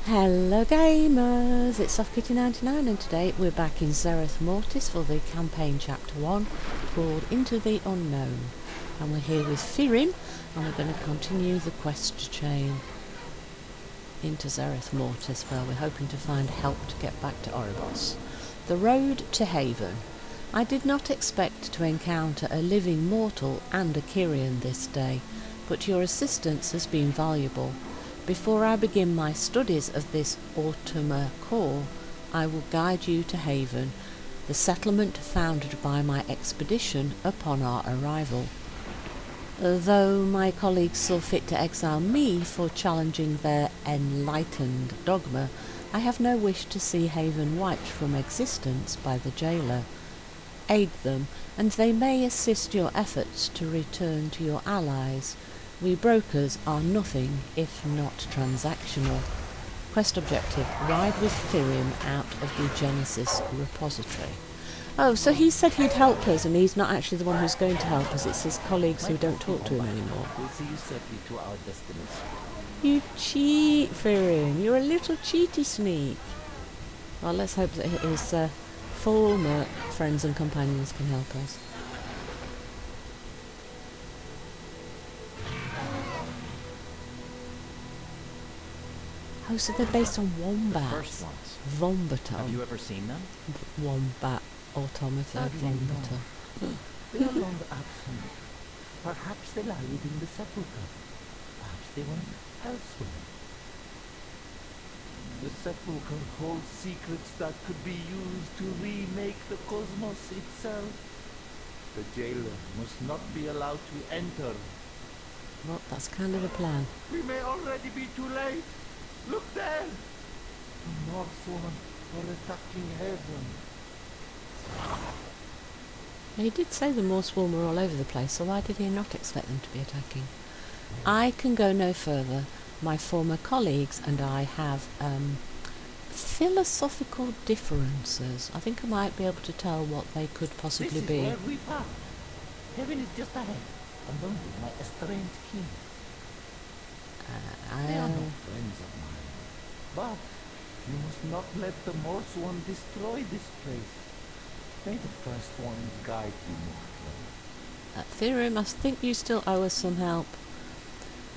Hello gamers, it's SoftKitty99 and today we're back in Zereth Mortis for the campaign chapter 1 called Into the Unknown. And we're here with Firim and we're going to continue the quest chain into Zereth Mortis where we're hoping to find help to get back to Oribos. The road to Haven. I did not expect to encounter a living mortal and a Kyrian this day, but your assistance has been valuable. Before I begin my studies of this Automa core, I will guide you to Haven, the settlement founded by my expedition upon our arrival. Though my colleagues saw fit to exile me for challenging their enlightened dogma, I have no wish to see Haven wiped from existence by the jailer. Aid them, and they may assist your efforts to return to your allies. We brokers are nothing if not transactional. Quest objective, ride with Firim out of the Genesis repository. Oh, so he said he'd help us and he's not actually the one who's going to help us, it's his colleagues who don't talk to him anymore. We'll see you safely to our destination. You cheat, Firim, you're a little cheaty sneak. Well, let's hope that his former friends and companions can help us. Oh, so they're based on wombats. The first ones. Vombato. Have you ever seen them? Wombat automata. Vombata. They are long absent. Perhaps they lie within the sepulchre. Perhaps they went elsewhere. The sepulchre holds secrets that could be used to remake the cosmos itself. The jailer must not be allowed to enter. Well, that's kind of the plan. We may already be too late. Look there! The Northwomen are attacking Haven. He did say the Morsworn were all over the place, so why did he not expect them to be attacking? I can go no further. My former colleagues and I have philosophical differences. I think I might be able to tell what they could possibly be. This is where we are. Haven is just ahead, along with my estranged kin. They are no friends of mine. But you must not let the Morsworn destroy this place. May the first ones guide you, mortal. Firim, I think you still owe us some help.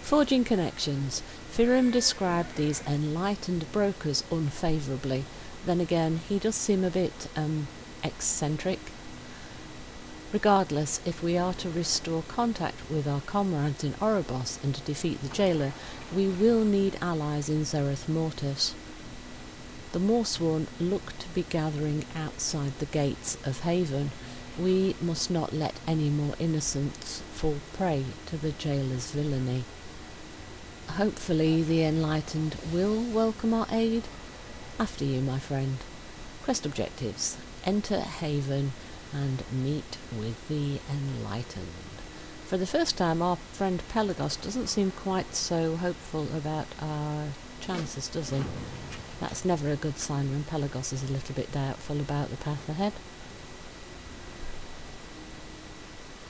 Forging connections. Firim described these enlightened brokers unfavourably. Then again, he does seem a bit eccentric. Regardless, if we are to restore contact with our comrades in Oribos and to defeat the jailer, we will need allies in Zereth Mortis. The Morsworn look to be gathering outside the gates of Haven. We must not let any more innocents fall prey to the jailer's villainy. Hopefully the enlightened will welcome our aid. After you, my friend. Quest objectives. Enter Haven and meet with the enlightened. For the first time, our friend Pelagos doesn't seem quite so hopeful about our chances, does he? That's never a good sign when Pelagos is a little bit doubtful about the path ahead.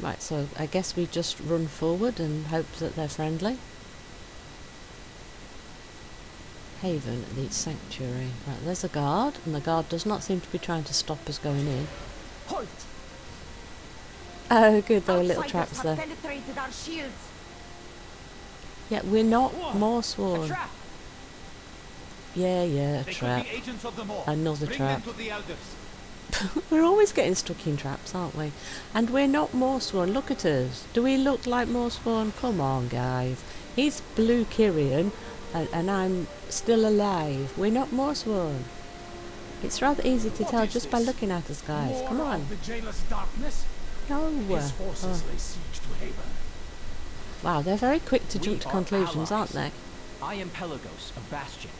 Right, so I guess we just run forward and hope that they're friendly. Haven, the sanctuary. Right, there's a guard, and the guard does not seem to be trying to stop us going in. Halt! Oh, good, there were little traps there. Penetrated our shields. Yeah, we're not A Morsworn. trap. Yeah, a They trap. could be agents of the Maw. Another Bring trap. them to the elders. We're always getting stuck in traps, aren't we? And we're not Morsworn. Look at us. Do we look like Morsworn? Come on, guys. He's Blue Kyrian, and I'm still alive. We're not Morsworn. It's rather easy to tell just by looking at us, guys. Come on. The jailer's darkness. No. His forces lay siege to Haven. Wow, they're very quick to We jump to are conclusions, aren't allies. they? I am Pelagos of Bastion,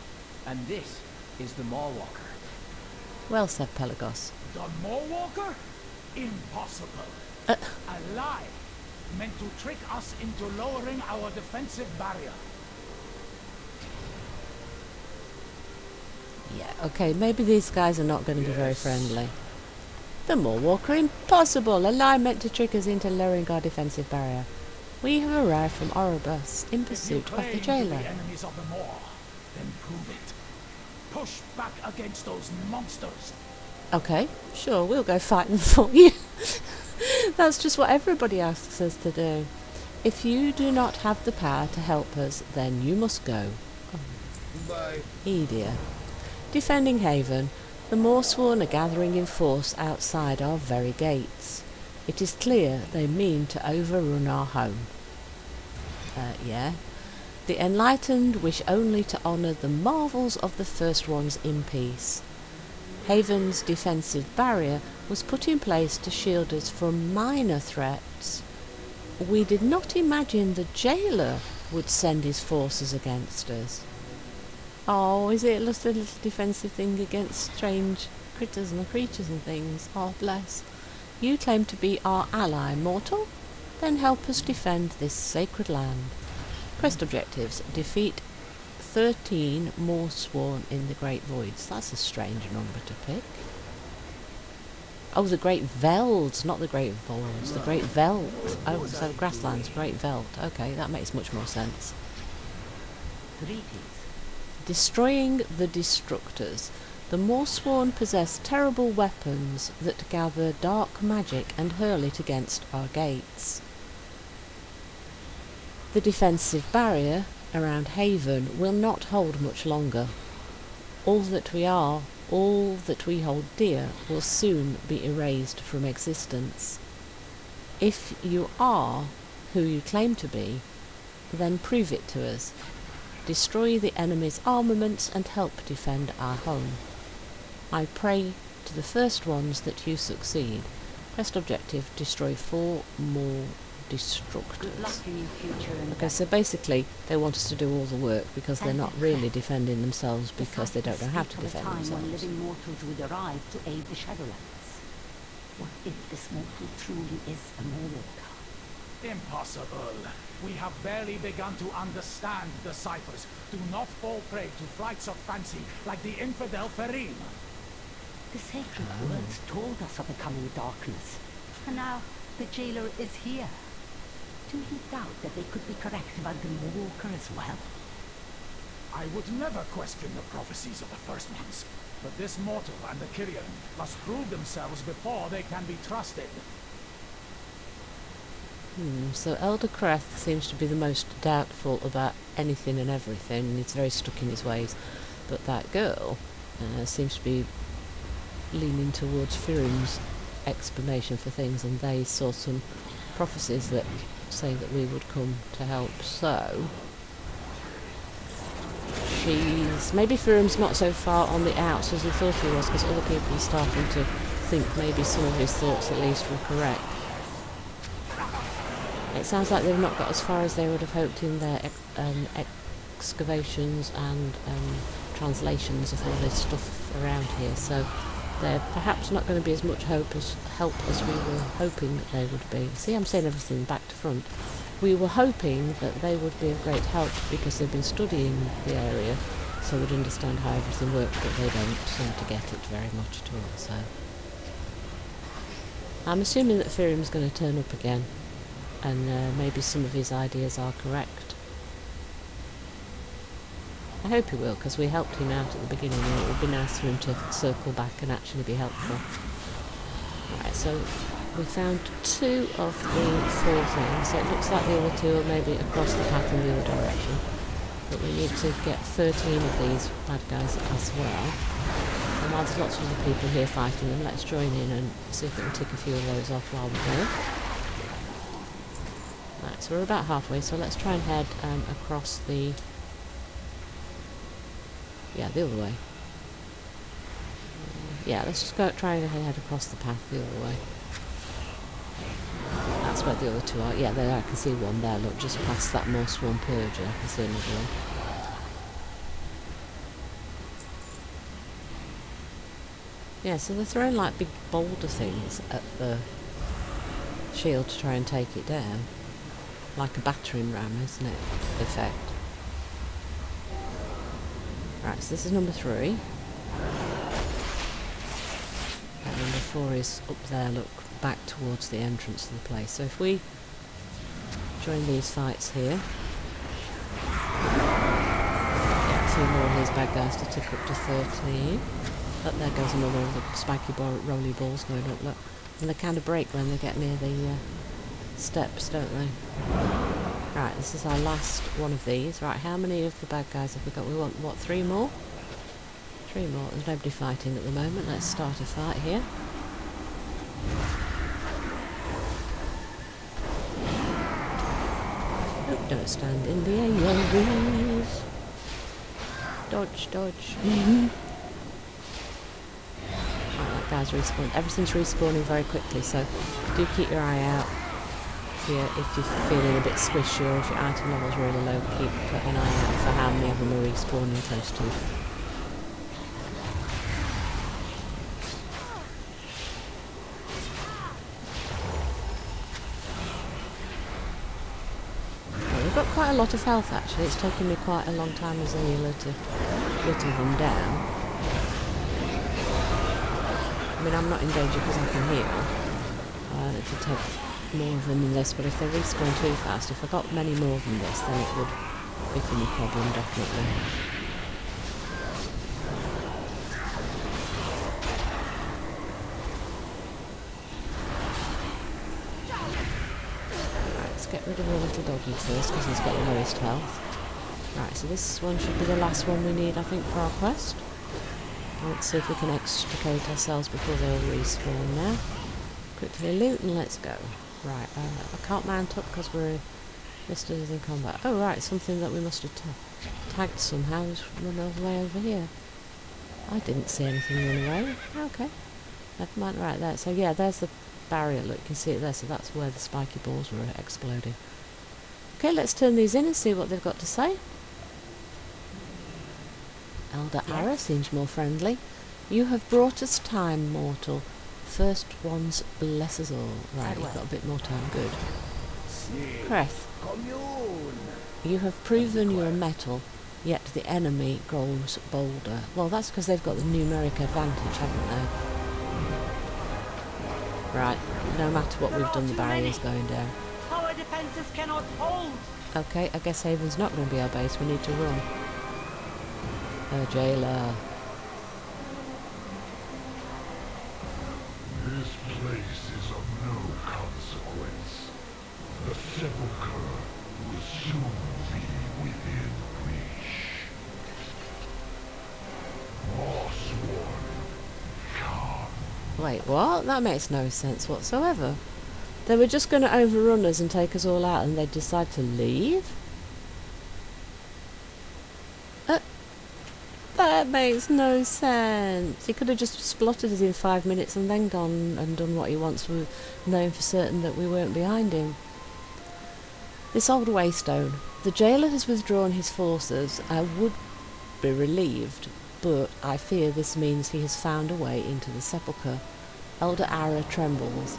and this is the Mawwalker. Well said, Pelagos. The Mawwalker? Impossible. Uh. A lie. Meant to trick us into lowering our defensive barrier. Yeah, okay, maybe these guys are not going to be very friendly. The Mawwalker, impossible! A lie meant to trick us into lowering our defensive barrier. We have arrived from Oribos in pursuit of the jailer. If you claim to be enemies of the Maw, then prove it. push back against those monsters. Okay, sure, we'll go fight them for you. That's just what everybody asks us to do. If you do not have the power to help us, then you must go. Bye. Edia. Defending Haven, the Morsworn are gathering in force outside our very gates. It is clear they mean to overrun our home. Yeah. The Enlightened wish only to honour the marvels of the First Ones in peace. Haven's defensive barrier was put in place to shield us from minor threats. We did not imagine the jailer would send his forces against us. Oh, is it just a little defensive thing against strange critters and creatures and things? Oh, bless. You claim to be our ally, mortal? Then help us defend this sacred land. Quest objectives. Defeat 13 Morsworn in the Great Voids. That's a strange number to pick. Oh, the Great Velds, not the Great Voids. The Great Veld. Oh, so grasslands, Great Veld. Okay, that makes much more sense. Destroying the Destructors. The Morsworn possess terrible weapons that gather dark magic and hurl it against our gates. The defensive barrier around Haven will not hold much longer. All that we are, all that we hold dear, will soon be erased from existence. If you are who you claim to be, then prove it to us. Destroy the enemy's armaments and help defend our home. I pray to the First Ones that you succeed. Quest objective, destroy 4 more Destructors. Okay, so basically they want us to do all the work because they're not really defending themselves because they don't know how to defend themselves. When living mortals would arrive to aid the Shadowlands. What if this mortal truly is a Mordor? Impossible. We have barely begun to understand the ciphers. Do not fall prey to flights of fancy like the infidel Ferim. The sacred words told us of the coming darkness. And now the jailer is here. Do you doubt that they could be correct about the Moonwalker as well? I would never question the prophecies of the First Ones. But this mortal and the Kyrian must prove themselves before they can be trusted. So Elder Creth seems to be the most doubtful about anything and everything, and he's very stuck in his ways. But that girl seems to be leaning towards Firim's explanation for things, and they saw some prophecies that say that we would come to help. So maybe Firim's not so far on the outs as he thought he was, because other people are starting to think maybe some of his thoughts at least were correct. It sounds like they've not got as far as they would have hoped in their excavations and translations of all this stuff around here, so they're perhaps not going to be as much help as we were hoping that they would be. See, I'm saying everything back to front. We were hoping that they would be of great help because they've been studying the area, so would understand how everything works, but they don't seem to get it very much at all. So I'm assuming that Firim's going to turn up again, and maybe some of his ideas are correct. I hope he will, because we helped him out at the beginning, and it would be nice for him to circle back and actually be helpful. Right, so we found 2 of the 4 things, so it looks like the other 2 are maybe across the path in the other direction. But we need to get 13 of these bad guys as well. And while there's lots of other people here fighting them, let's join in and see if we can tick a few of those off while we're there. Right, so we're about halfway, so let's try and head across the... yeah, the other way. Yeah, let's just try and head across the path the other way. That's where the other 2 are. Yeah, there, I can see one there, look, just past that Morsworn Purger, I can see another one. Yeah, so they're throwing like big boulder things at the shield to try and take it down. Like a battering ram, isn't it? Effect. Right, so this is number 3. And number 4 is up there, look, back towards the entrance of the place. So if we join these fights here... yeah, few more of these bad guys to tick up to 13. Up there goes another of the spiky rolly balls going up, look. And they kind of break when they get near the steps, don't they? Right, this is our last one of these. Right, how many of the bad guys have we got? We want, what, 3 more? 3 more. There's nobody fighting at the moment. Let's start a fight here. Oh, don't stand in the AOVs. Dodge, dodge. Right, that guy's respawned. Everything's respawning very quickly, so do keep your eye out. If you're feeling a bit squishy or if your item level's really low, keep an eye out for how many of them are respawning close to you. Well, we've got quite a lot of health actually. It's taken me quite a long time as a healer to whittle them down. I mean, I'm not in danger because I can heal. It'll take more of them than this, but if they respawn too fast, if I got many more than this, then it would become a problem, definitely. Right, let's get rid of the little doggy first, because he's got the lowest health. Right, so this one should be the last one we need, I think, for our quest. Let's see if we can extricate ourselves before they all respawn now. Quickly loot and let's go. Right, I can't mount up because we're listed as in combat. Oh right, something that we must have tagged somehow is run all the way over here. I didn't see anything run away. Okay, never mind. Right there. So yeah, there's the barrier. Look, you can see it there. So that's where the spiky balls were exploding. Okay, let's turn these in and see what they've got to say. Elder Ara seems more friendly. You have brought us time, mortal. First ones bless us all. Right, you've got a bit more time. Good. Creth, you have proven your mettle, yet the enemy grows bolder. Well, that's because they've got the numeric advantage, haven't they? Right, no matter what we've done, the barrier's going down. Our defenses cannot hold. Okay, I guess Haven's not going to be our base. We need to run. Jailer. This place is of no consequence. The sepulchre will soon be within reach. Mossworn, come. Wait, what? That makes no sense whatsoever. They were just going to overrun us and take us all out and they decide to leave? That makes no sense. He could have just splotted us in 5 minutes and then gone and done what he wants, knowing for certain that we weren't behind him. This old waystone. The jailer has withdrawn his forces. I would be relieved, but I fear this means he has found a way into the sepulchre. Elder Ara trembles.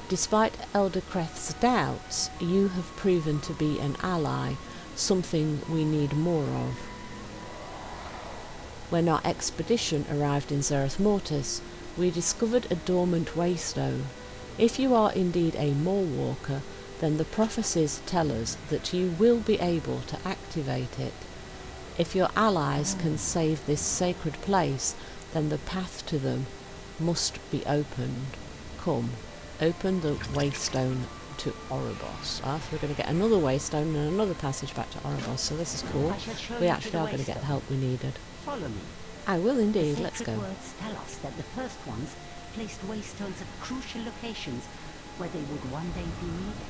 Despite Elder Creth's doubts, you have proven to be an ally, something we need more of. When our expedition arrived in Zereth Mortis, we discovered a dormant waystone. If you are indeed a Mawwalker, then the prophecies tell us that you will be able to activate it. If your allies can save this sacred place, then the path to them must be opened. Come, open the waystone to Oribos. So we're going to get another waystone and another passage back to Oribos, so this is cool. We actually are going to get the help we needed. Follow me. I will indeed, let's go. The words tell us that the first ones placed waystones at crucial locations where they would one day be needed.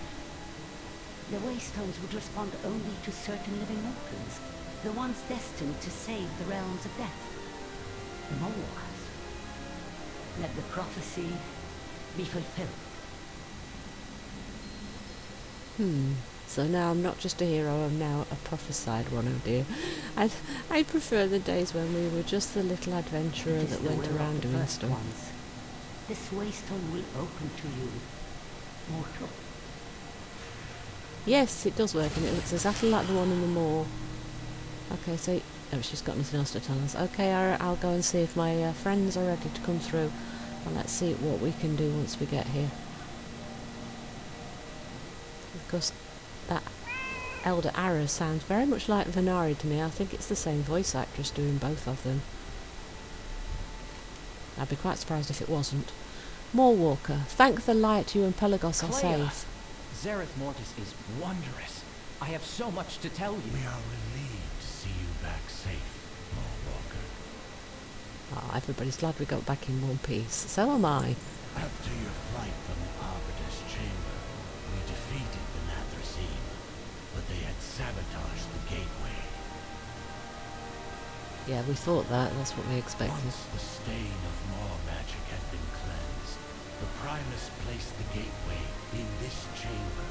The waystones would respond only to certain living mortals, the ones destined to save the realms of death. The Mawwalkers. Let the prophecy be fulfilled. So now I'm not just a hero, I'm now a prophesied one, oh dear. I prefer the days when we were just the little adventurer that went around doing stuff. This waystone will open to you, mortal. Yes, it does work, and it looks exactly like the one in the moor. Okay, so... Oh, she's got nothing else to tell us. Okay, I'll go and see if my friends are ready to come through, and let's see what we can do once we get here. Because that Elder Ara sounds very much like Venari to me. I think it's the same voice actress doing both of them. I'd be quite surprised if it wasn't. More Walker. Thank the light you and Pelagos are safe. Zereth Mortis is wondrous. I have so much to tell you. We are relieved to see you back safe, Lord Walker. Oh, everybody's glad we got back in one piece. So am I. After your flight from the Arbiter's chamber, we defeated the Nathrasine, but they had sabotaged the gateway. Yeah, we thought that. That's what we expected. Once the stain of Maw magic had been cleansed, the Primus placed the gateway in this chamber.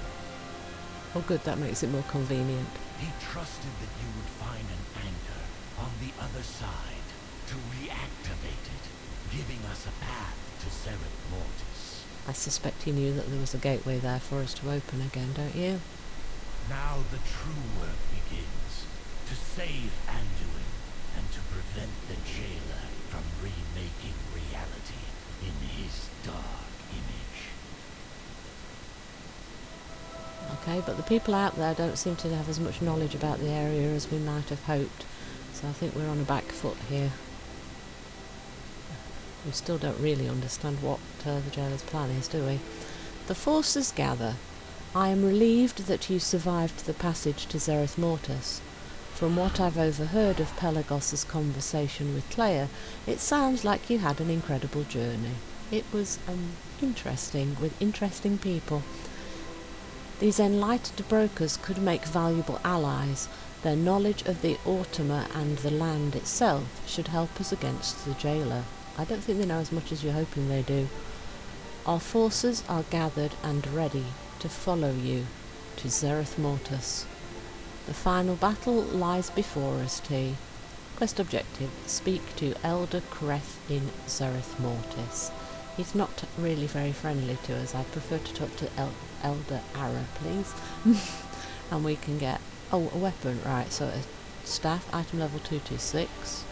Oh good, that makes it more convenient. He trusted that you would find an anchor on the other side to reactivate it, giving us a path to Zereth Mortis. I suspect he knew that there was a gateway there for us to open again, don't you? Now the true work begins, to save Anduin and to prevent the jailer from remaking reality in his dark image. Okay, but the people out there don't seem to have as much knowledge about the area as we might have hoped. So I think we're on a back foot here. We still don't really understand what the jailer's plan is, do we? The forces gather. I am relieved that you survived the passage to Zereth Mortis. From what I've overheard of Pelagos's conversation with Clea, it sounds like you had an incredible journey. It was interesting, with interesting people. These enlightened brokers could make valuable allies. Their knowledge of the Autumna and the land itself should help us against the jailer. I don't think they know as much as you're hoping they do. Our forces are gathered and ready to follow you to Zereth Mortis. The final battle lies before us, T. Quest objective, speak to Elder Creth in Zereth Mortis. He's not really very friendly to us. I prefer to talk to Elder Ara, please. And we can get... oh, a weapon, right. So a staff, item level 226.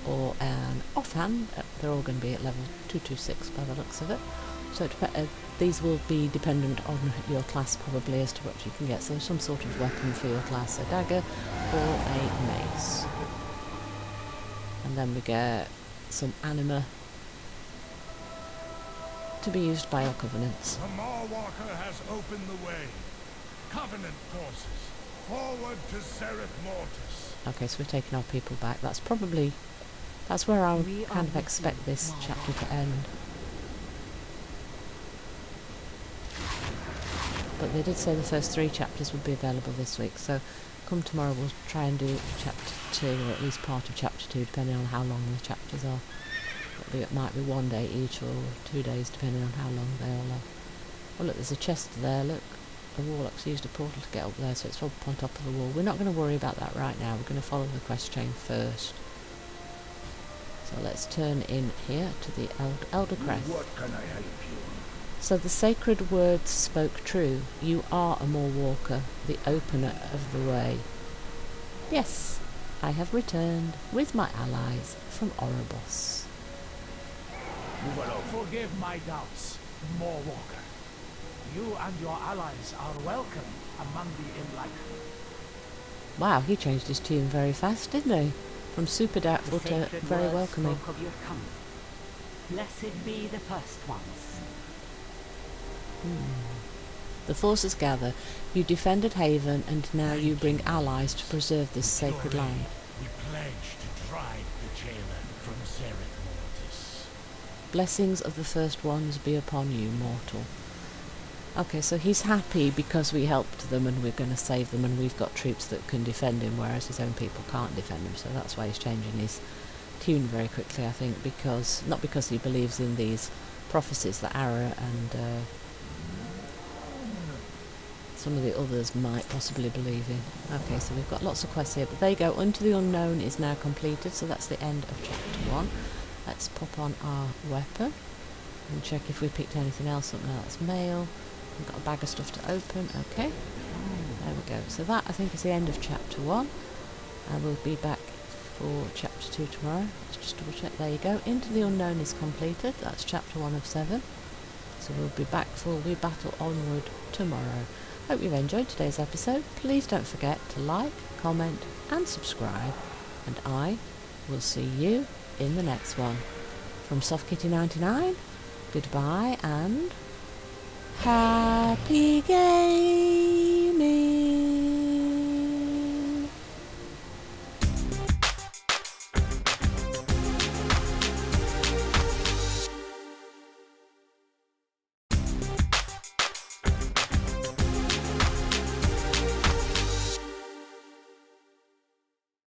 Or an offhand. They're all going to be at level 226 by the looks of it. So these will be dependent on your class probably as to what you can get. So some sort of weapon for your class, a dagger or a mace. And then we get some anima to be used by our covenants. The Maw Walker has opened the way. Covenant forces, forward to Zereth Mortis. Okay, so we're taking our people back. That's probably... that's where I would kind of expect this chapter to end. But they did say the first 3 chapters would be available this week, so come tomorrow we'll try and do chapter 2, or at least part of chapter 2, depending on how long the chapters are. It might be 1 day each, or 2 days, depending on how long they all are. Oh look, there's a chest there, look. The warlock's used a portal to get up there, so it's up on top of the wall. We're not going to worry about that right now, we're going to follow the quest chain first. So let's turn in here to the Elder Creth. What can I help you? So the sacred words spoke true. You are a Maw Walker, the opener of the way. Yes, I have returned with my allies from Oribos. Forgive my doubts, Maw Walker. You and your allies are welcome among the enlightened. Wow, he changed his tune very fast, didn't he? From super doubtful The to sacred very words welcoming. spoke of your coming. Blessed be the first ones. The forces gather. You defended Haven, and now you bring allies to preserve this sacred Glory, land. we pledge to drive the jailer from Zereth Mortis. Blessings of the first ones be upon you, mortal. Okay, so he's happy because we helped them and we're going to save them, and we've got troops that can defend him, whereas his own people can't defend him. So that's why he's changing his tune very quickly, I think, because not because he believes in these prophecies that Ara and some of the others might possibly believe in. Okay, so we've got lots of quests here, but there you go. Into the Unknown is now completed, so that's the end of chapter 1. Let's pop on our weapon and check if we picked anything else up. Now that's mail. We've got a bag of stuff to open. Okay, there we go. So that, I think, is the end of chapter 1. And we'll be back for chapter 2 tomorrow. Let's just double check. There you go. Into the Unknown is completed. That's chapter 1 of 7. So we'll be back for We Battle Onward tomorrow. Hope you've enjoyed today's episode. Please don't forget to like, comment and subscribe. And I will see you in the next one. From SoftKitty99, goodbye and happy games!